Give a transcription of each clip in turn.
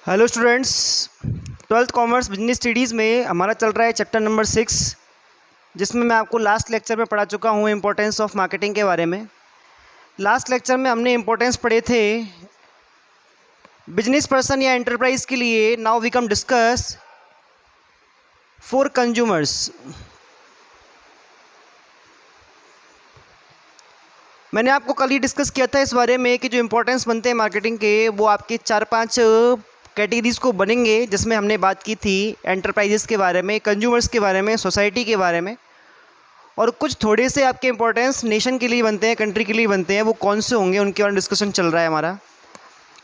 Hello students, twelfth commerce business studies में हमारा चल रहा है चैप्टर नंबर 6, जिसमें मैं आपको लास्ट लेक्चर में पढ़ा चुका हूँ इम्पोर्टेंस ऑफ मार्केटिंग के बारे में। लास्ट लेक्चर में हमने इम्पोर्टेंस पढ़े थे बिजनेस पर्सन या एंटरप्राइज के लिए। Now we come discuss for consumers. मैंने आपको कल ही डिस्कस किया था इस बारे में कि जो इम्पोर्टेंस बनते हैं मार्केटिंग के वो आपके 4-5 कैटेगरीज को बनेंगे, जिसमें हमने बात की थी एंटरप्राइजेस के बारे में, कंज्यूमर्स के बारे में, सोसाइटी के बारे में, और कुछ थोड़े से आपके इंपॉर्टेंस नेशन के लिए बनते हैं, कंट्री के लिए बनते हैं। वो कौन से होंगे उनके बारे में डिस्कशन चल रहा है हमारा।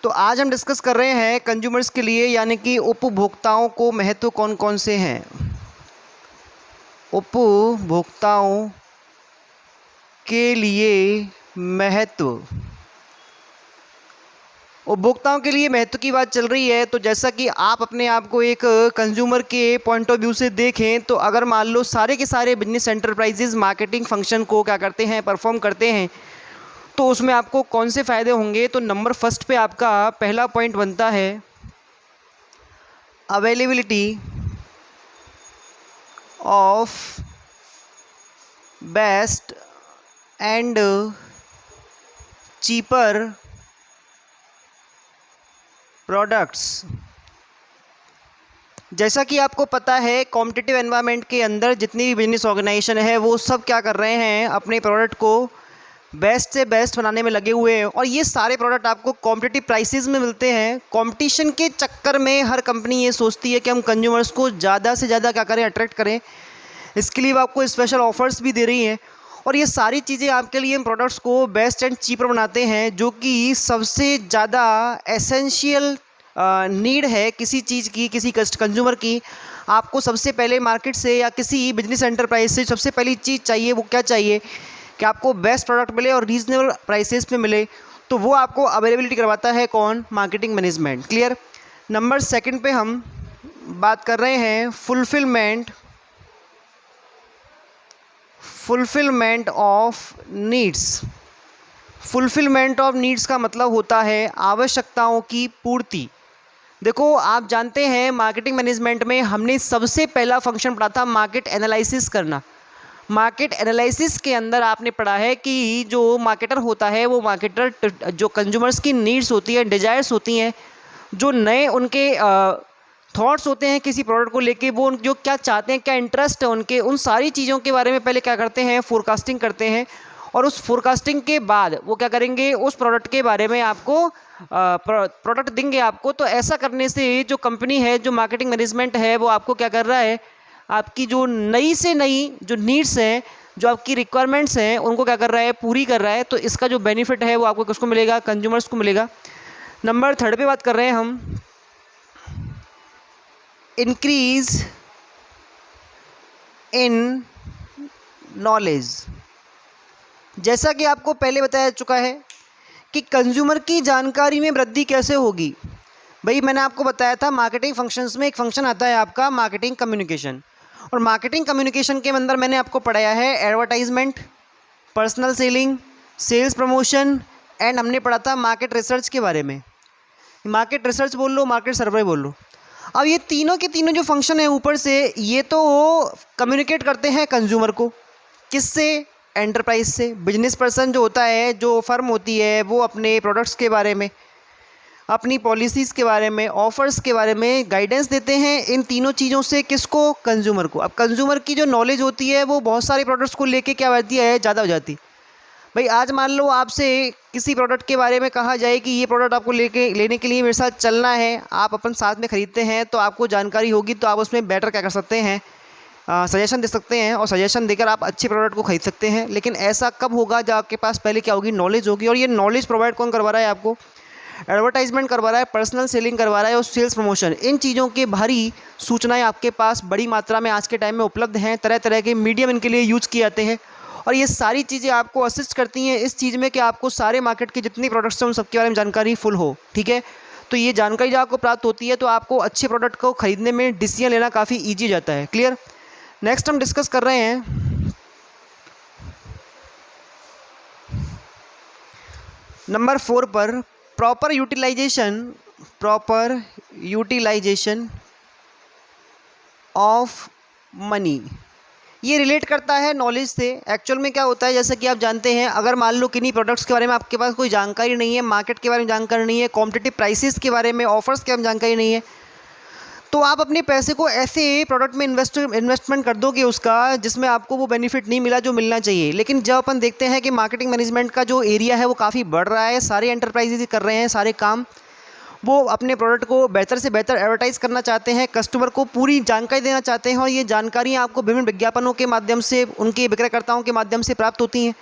तो आज हम डिस्कस कर रहे हैं कंज्यूमर्स के लिए, यानी कि उपभोक्ताओं को महत्व कौन कौन से हैं। उपभोक्ताओं के लिए महत्व, उपभोक्ताओं के लिए महत्व की बात चल रही है। तो जैसा कि आप अपने आप को एक कंज्यूमर के पॉइंट ऑफ व्यू से देखें, तो अगर मान लो सारे के सारे बिजनेस एंटरप्राइजेज मार्केटिंग फंक्शन को क्या करते हैं, परफॉर्म करते हैं, तो उसमें आपको कौन से फ़ायदे होंगे। तो नंबर फर्स्ट पे आपका पहला पॉइंट बनता है availability of best and cheaper products. जैसा कि आपको पता है, कॉम्पिटिटिव एनवायरनमेंट के अंदर जितनी भी बिजनेस ऑर्गेनाइजेशन है वो सब क्या कर रहे हैं, अपने प्रोडक्ट को बेस्ट से बेस्ट बनाने में लगे हुए हैं। और ये सारे प्रोडक्ट आपको कॉम्पिटिटिव प्राइसेस में मिलते हैं। कंपटीशन के चक्कर में हर कंपनी ये सोचती है कि हम कंज्यूमर्स को ज़्यादा से ज़्यादा क्या करें, अट्रैक्ट करें। इसके लिए वो आपको स्पेशल ऑफर्स भी दे रही हैं। और ये सारी चीज़ें आपके लिए इन प्रोडक्ट्स को बेस्ट एंड चीपर बनाते हैं, जो कि सबसे ज़्यादा एसेंशियल नीड है किसी चीज़ की, किसी कंज्यूमर की। आपको सबसे पहले मार्केट से या किसी बिजनेस एंटरप्राइज से सबसे पहली चीज़ चाहिए, वो क्या चाहिए कि आपको बेस्ट प्रोडक्ट मिले और रीजनेबल प्राइसेस में मिले। तो वो आपको अवेलेबिलिटी करवाता है कौन, marketing management. Clear. Number second पे हम बात कर रहे हैं fulfilment of needs. Fulfilment of needs का मतलब होता है आवश्यकताओं की पूर्ति। देखो, आप जानते हैं मार्केटिंग मैनेजमेंट में हमने सबसे पहला फंक्शन पढ़ा था मार्केट एनालिसिस करना। मार्केट एनालिसिस के अंदर आपने पढ़ा है कि जो मार्केटर होता है वो मार्केटर जो कंज्यूमर्स की नीड्स होती है, डिजायर्स होती हैं, जो नए उनके थॉट्स होते हैं किसी प्रोडक्ट को लेके, वो जो क्या चाहते हैं, क्या इंटरेस्ट है उनके, उन सारी चीज़ों के बारे में पहले क्या करते हैं, फोरकास्टिंग करते हैं। और उस फोरकास्टिंग के बाद वो क्या करेंगे, उस प्रोडक्ट के बारे में आपको प्रोडक्ट देंगे आपको। तो ऐसा करने से जो कंपनी है, जो मार्केटिंग मैनेजमेंट है, वो आपको क्या कर रहा है, आपकी जो नई से नई जो नीड्स हैं, जो आपकी रिक्वायरमेंट्स हैं, उनको क्या कर रहा है, पूरी कर रहा है। तो इसका जो बेनिफिट है वो आपको किसको मिलेगा, कंज्यूमर्स को मिलेगा। नंबर थर्ड पे बात कर रहे हैं हम इंक्रीज इन नॉलेज। जैसा कि आपको पहले बताया चुका है कि कंज्यूमर की जानकारी में वृद्धि कैसे होगी। भाई, मैंने आपको बताया था मार्केटिंग फंक्शंस में एक फंक्शन आता है आपका मार्केटिंग कम्युनिकेशन। और मार्केटिंग कम्युनिकेशन के अंदर मैंने आपको पढ़ाया है advertisement, personal selling, sales promotion, and हमने पढ़ा था मार्केट रिसर्च के बारे में। मार्केट रिसर्च बोल लो, मार्केट सर्वे बोल लो। अब ये तीनों के तीनों जो फंक्शन है ऊपर से, ये तो कम्युनिकेट करते हैं कंज्यूमर को, किससे, एंटरप्राइज से। बिजनेस पर्सन जो होता है, जो फर्म होती है, वो अपने प्रोडक्ट्स के बारे में, अपनी पॉलिसीज़ के बारे में, ऑफर्स के बारे में गाइडेंस देते हैं इन तीनों चीज़ों से। किसको, कंज्यूमर को। अब कंज्यूमर की जो नॉलेज होती है वो बहुत सारे प्रोडक्ट्स को लेके क्या होती है, ज़्यादा हो जाती। भाई, आज मान लो आपसे किसी प्रोडक्ट के बारे में कहा जाए कि ये प्रोडक्ट आपको लेने के लिए मेरे साथ चलना है, आप अपन साथ में ख़रीदते हैं, तो आपको जानकारी होगी तो आप उसमें बेटर क्या कर सकते हैं, सजेशन दे सकते हैं, और सजेशन देकर आप अच्छे प्रोडक्ट को खरीद सकते हैं। लेकिन ऐसा कब होगा, जब आपके पास पहले क्या होगी, नॉलेज होगी। और ये नॉलेज प्रोवाइड कौन करवा रहा है आपको, एडवर्टाइजमेंट करवा रहा है, पर्सनल सेलिंग करवा रहा है, और सेल्स प्रमोशन। इन चीज़ों के भारी सूचनाएं आपके पास बड़ी मात्रा में आज के टाइम में उपलब्ध हैं। तरह तरह के मीडियम इनके लिए यूज़ किए जाते हैं, और ये सारी चीज़ें आपको असिस्ट करती हैं इस चीज़ में कि आपको सारे मार्केट के जितने प्रोडक्ट्स हैं उन सबके बारे में जानकारी फुल हो। ठीक है। तो ये जानकारी जब आपको प्राप्त होती है तो आपको अच्छे प्रोडक्ट को खरीदने में डिसीजन लेना काफ़ी ईजी हो जाता है। क्लियर। नेक्स्ट हम डिस्कस कर रहे हैं नंबर 4 पर proper utilization utilization of money, ये रिलेट करता है नॉलेज से। एक्चुअल में क्या होता है, जैसे कि आप जानते हैं, अगर मान लो किन्हीं प्रोडक्ट्स के बारे में आपके पास कोई जानकारी नहीं है, मार्केट के बारे में जानकारी नहीं है, कॉम्पिटिटिव प्राइसेस के बारे में, ऑफर्स के बारे में जानकारी नहीं है, तो आप अपने पैसे को ऐसे प्रोडक्ट में इन्वेस्टमेंट कर दोगे उसका, जिसमें आपको वो बेनिफिट नहीं मिला जो मिलना चाहिए। लेकिन जब अपन देखते हैं कि मार्केटिंग मैनेजमेंट का जो एरिया है वो काफ़ी बढ़ रहा है, सारे एंटरप्राइजेज कर रहे हैं सारे काम, वो अपने प्रोडक्ट को बेहतर से बेहतर एडवर्टाइज़ करना चाहते हैं, कस्टमर को पूरी जानकारी देना चाहते हैं, और ये जानकारियाँ आपको विभिन्न विज्ञापनों के माध्यम से, उनके विक्रयकर्ताओं के माध्यम से प्राप्त होती हैं।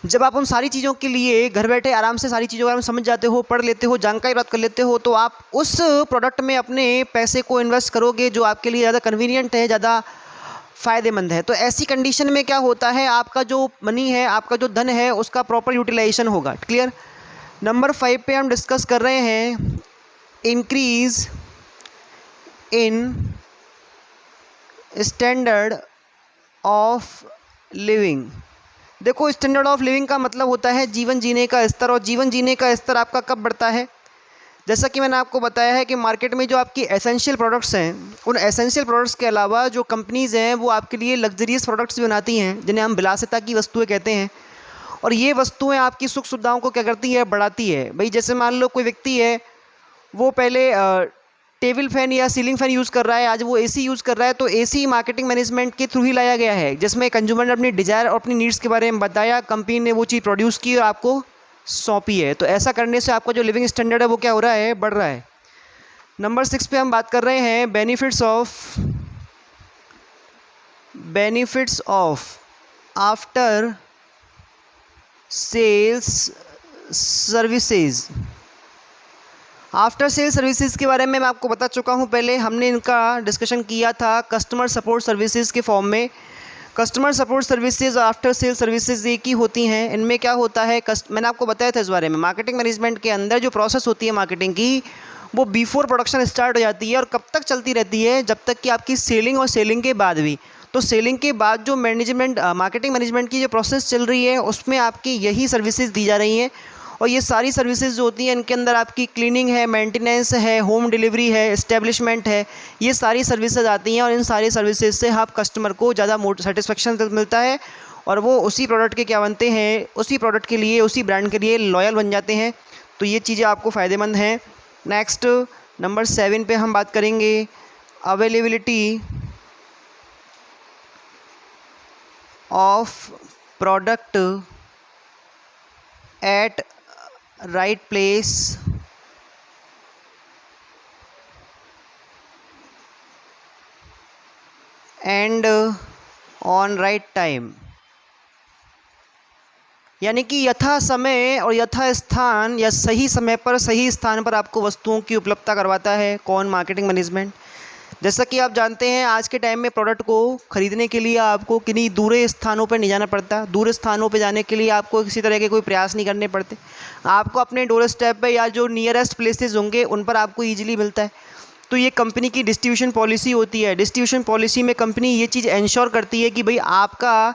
जब आप उन सारी चीज़ों के लिए घर बैठे आराम से सारी चीज़ों के बारे में समझ जाते हो, पढ़ लेते हो, जानकारी प्राप्त कर लेते हो, तो आप उस प्रोडक्ट में अपने पैसे को इन्वेस्ट करोगे जो आपके लिए ज़्यादा कन्वीनियंट है, ज़्यादा फ़ायदेमंद है। तो ऐसी कंडीशन में क्या होता है, आपका जो मनी है, आपका जो धन है, उसका प्रॉपर यूटिलाइजेशन होगा। क्लियर। नंबर 5 पे हम डिस्कस कर रहे हैं increase in standard of living. देखो, स्टैंडर्ड ऑफ लिविंग का मतलब होता है जीवन जीने का स्तर, और जीवन जीने का स्तर आपका कब बढ़ता है, जैसा कि मैंने आपको बताया है कि मार्केट में जो आपकी एसेंशियल प्रोडक्ट्स हैं, उन एसेंशियल प्रोडक्ट्स के अलावा जो कंपनीज़ हैं वो आपके लिए लग्जरियस प्रोडक्ट्स बनाती हैं, जिन्हें हम विलासिता की वस्तुएं कहते हैं। और ये वस्तुएं आपकी सुख सुविधाओं को क्या करती है, बढ़ाती है। भाई जैसे मान लो कोई व्यक्ति है, वो पहले टेबल फ़ैन या सीलिंग फ़ैन यूज़ कर रहा है, आज वो एसी यूज़ कर रहा है, तो एसी मार्केटिंग मैनेजमेंट के थ्रू ही लाया गया है, जिसमें कंज्यूमर ने अपनी डिज़ायर और अपनी नीड्स के बारे में बताया, कंपनी ने वो चीज़ प्रोड्यूस की और आपको सौंपी है। तो ऐसा करने से आपका जो लिविंग स्टैंडर्ड है वो क्या हो रहा है, बढ़ रहा है। नंबर 6 पे हम बात कर रहे हैं benefits of after sales services. After sale services के बारे में मैं आपको बता चुका हूँ, पहले हमने इनका डिस्कशन किया था कस्टमर सपोर्ट सर्विसेज के फॉर्म में। कस्टमर सपोर्ट सर्विसेज और आफ्टर सेल सर्विसेज एक ही होती हैं। इनमें क्या होता है, मैंने आपको बताया था इस बारे में, मार्केटिंग मैनेजमेंट के अंदर जो प्रोसेस होती है मार्केटिंग की, वो बिफोर प्रोडक्शन स्टार्ट हो जाती है और कब तक चलती रहती है, जब तक कि आपकी सेलिंग, और सेलिंग के बाद भी। तो सेलिंग के बाद जो मार्केटिंग मैनेजमेंट की जो प्रोसेस चल रही है, उसमें आपकी यही सर्विसेज दी जा रही हैं। और ये सारी सर्विसेज जो होती हैं, इनके अंदर आपकी क्लीनिंग है, मेंटेनेंस है, होम डिलीवरी है, एस्टेब्लिशमेंट है, ये सारी सर्विसेज आती हैं। और इन सारी सर्विसेज से आप कस्टमर को ज़्यादा सेटिस्फेक्शन मिलता है, और वो उसी प्रोडक्ट के क्या बनते हैं, उसी प्रोडक्ट के लिए, उसी ब्रांड के लिए लॉयल बन जाते हैं। तो ये चीज़ें आपको फ़ायदेमंद हैं। नेक्स्ट नंबर 7 पे हम बात करेंगे availability of product at right place and on right time. यानी कि यथा समय और यथा स्थान, या सही समय पर सही स्थान पर आपको वस्तुओं की उपलब्धता करवाता है कौन, मार्केटिंग मैनेजमेंट। जैसा कि आप जानते हैं, आज के टाइम में प्रोडक्ट को ख़रीदने के लिए आपको किन्हीं दूर स्थानों पर नहीं जाना पड़ता। दूर स्थानों पर जाने के लिए आपको किसी तरह के कोई प्रयास नहीं करने पड़ते, आपको अपने डोर स्टेप पे या जो नियरेस्ट प्लेसेस होंगे उन पर आपको ईजिली मिलता है। तो ये कंपनी की डिस्ट्रीब्यूशन पॉलिसी होती है। डिस्ट्रीब्यूशन पॉलिसी में कंपनी ये चीज़ इंश्योर करती है कि भाई आपका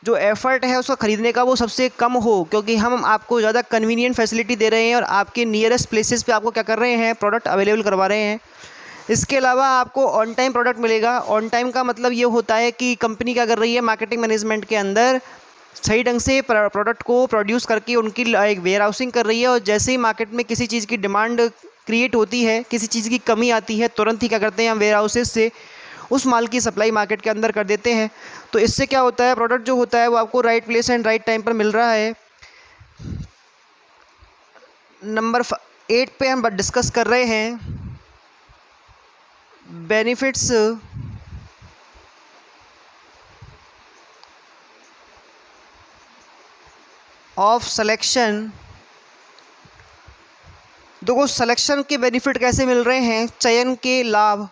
जो एफ़र्ट है उसका ख़रीदने का वो सबसे कम हो, क्योंकि हम आपको ज़्यादा कन्वीनियंट फैसिलिटी दे रहे हैं और आपके नियरेस्ट प्लेसेस पे आपको क्या कर रहे हैं, प्रोडक्ट अवेलेबल करवा रहे हैं। इसके अलावा आपको ऑन टाइम प्रोडक्ट मिलेगा। ऑन टाइम का मतलब ये होता है कि कंपनी क्या कर रही है, मार्केटिंग मैनेजमेंट के अंदर सही ढंग से प्रोडक्ट को प्रोड्यूस करके उनकी एक वेयर हाउसिंग कर रही है, और जैसे ही मार्केट में किसी चीज़ की डिमांड क्रिएट होती है, किसी चीज़ की कमी आती है, तुरंत ही क्या करते हैं हम वेयर हाउसेज से उस माल की सप्लाई मार्केट के अंदर कर देते हैं। तो इससे क्या होता है, प्रोडक्ट जो होता है वो आपको right place and right time पर मिल रहा है। नंबर 8 पे हम डिस्कस कर रहे हैं बेनिफिट्स ऑफ सिलेक्शन। देखो, सिलेक्शन के बेनिफिट कैसे मिल रहे हैं, चयन के लाभ।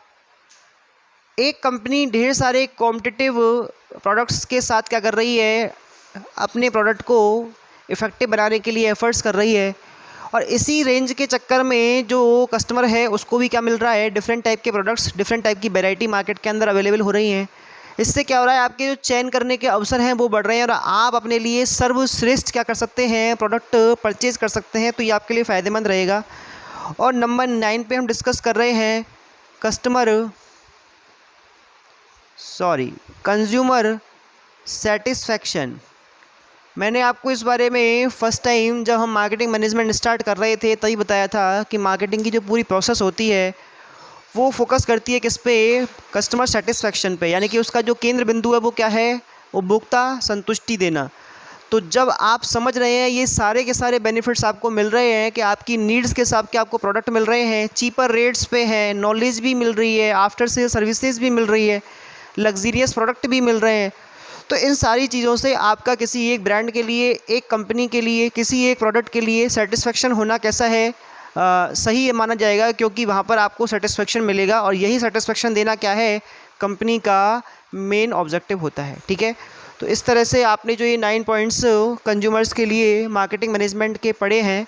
एक कंपनी ढेर सारे कॉम्पिटिटिव प्रोडक्ट्स के साथ क्या कर रही है, अपने प्रोडक्ट को इफ़ेक्टिव बनाने के लिए एफ़र्ट्स कर रही है, और इसी रेंज के चक्कर में जो कस्टमर है उसको भी क्या मिल रहा है, डिफरेंट टाइप के प्रोडक्ट्स, डिफरेंट टाइप की वैरायटी मार्केट के अंदर अवेलेबल हो रही हैं। इससे क्या हो रहा है, आपके जो चयन करने के अवसर हैं वो बढ़ रहे हैं, और आप अपने लिए सर्वश्रेष्ठ क्या कर सकते हैं, प्रोडक्ट परचेज़ कर सकते हैं। तो ये आपके लिए फ़ायदेमंद रहेगा। और नंबर 9 पे हम डिस्कस कर रहे हैं कंज्यूमर सेटिस्फैक्शन। मैंने आपको इस बारे में फ़र्स्ट टाइम जब हम मार्केटिंग मैनेजमेंट स्टार्ट कर रहे थे तभी बताया था कि मार्केटिंग की जो पूरी प्रोसेस होती है वो फोकस करती है किस पे, कस्टमर सेटिस्फैक्शन पे, यानी कि उसका जो केंद्र बिंदु है वो क्या है, उपभोक्ता संतुष्टि देना। तो जब आप समझ रहे हैं ये सारे के सारे बेनिफिट्स आपको मिल रहे हैं कि आपकी नीड्स के हिसाब के आपको प्रोडक्ट मिल रहे हैं, चीपर रेट्स पे है, नॉलेज भी मिल रही है, आफ्टर सेल सर्विसेज भी मिल रही है, लग्जीरियस प्रोडक्ट भी मिल रहे हैं, तो इन सारी चीज़ों से आपका किसी एक ब्रांड के लिए, एक कंपनी के लिए, किसी एक प्रोडक्ट के लिए सेटिस्फेक्शन होना कैसा है, सही माना जाएगा, क्योंकि वहाँ पर आपको सेटिस्फेक्शन मिलेगा और यही सेटिस्फेक्शन देना क्या है, कंपनी का मेन ऑब्जेक्टिव होता है। ठीक है, तो इस तरह से आपने जो ये 9 पॉइंट्स कंज्यूमर्स के लिए मार्केटिंग मैनेजमेंट के पढ़े हैं,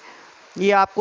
ये आपको